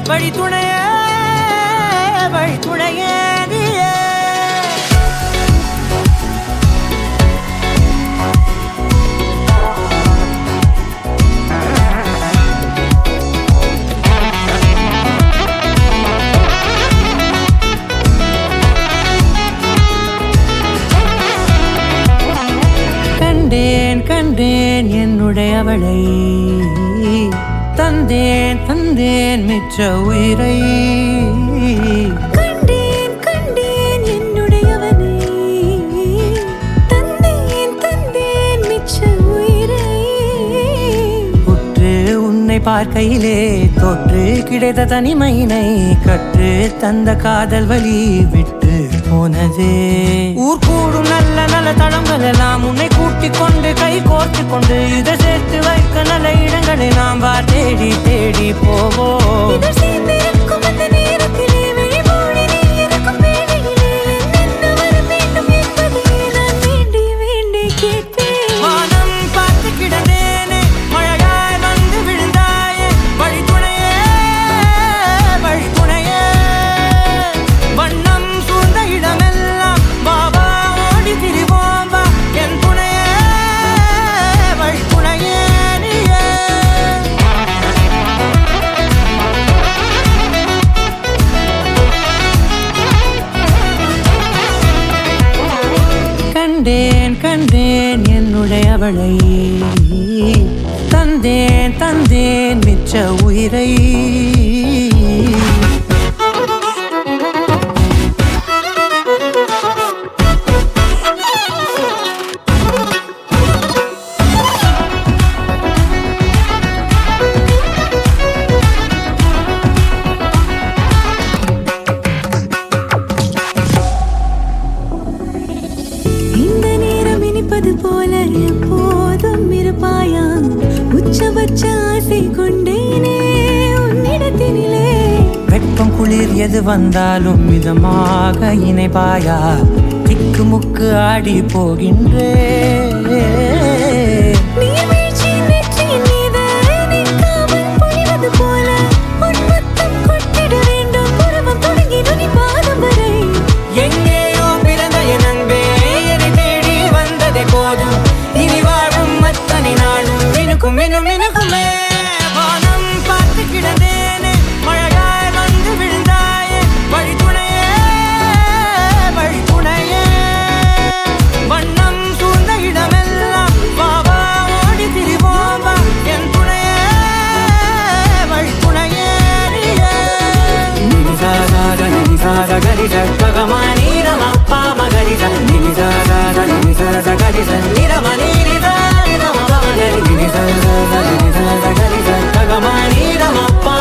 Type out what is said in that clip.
வழி துணையே வழி துணையே நீயே. கண்டேன் கண்டேன் என்னுடையவளை, தந்தேன் தந்தேன் மிச்ச உயிரை. கண்டேன் கண்டேன் என்னுடையவனை, தந்தேன் தந்தேன் மிச்ச உயிரை. உற்று உன்னை பார்க்கையிலே தொற்று கிடைத்த தனிமையினை கற்று தந்த காதல் வழி விட்டு போனதே. ஊர் கூடும் நல்ல நல்ல தளங்கள் எல்லாம் உன்னை கூட்டிக் கொண்டு கை கோர்த்து கொண்டு இதை சேர்த்து வைக்க நல்ல இடங்களை நாம் வா தேடி தேடி போவோம். கண்டேன் கண்டேன் என்னுடையவளை, தந்தேன் தந்தேன் மிச்ச உயிரை. போல எப்போதும் இருப்பாயா, உச்சபட்ச ஆசை கொண்டேனே உன்னிடத்தினிலே. வெப்பம் குளிர் எது வந்தாலும் மிதமாக இணைப்பாயா, திக்கு முக்கு ஆடி போகின்றே. மினுமினுக்குமே வானம் பார்த்து கிடந்தேனே, மழையாய் வந்து விழுந்தாயே வழி துணையே வழி துணையே. வண்ணம் சூழ்ந்த இடமெல்லாம் வாவா ஓடி திரிவோம் வா என் துணையே வழி துணையே நீயே. நினிசாத நினிசாத கரிச பகமா நீரமப்பா மகரிச நினிசாத நினிசாத கரிச நிரம நீரிசா நிரம பகரி நினிசாத நினிசாத கரிச பகமா நீரமப்பா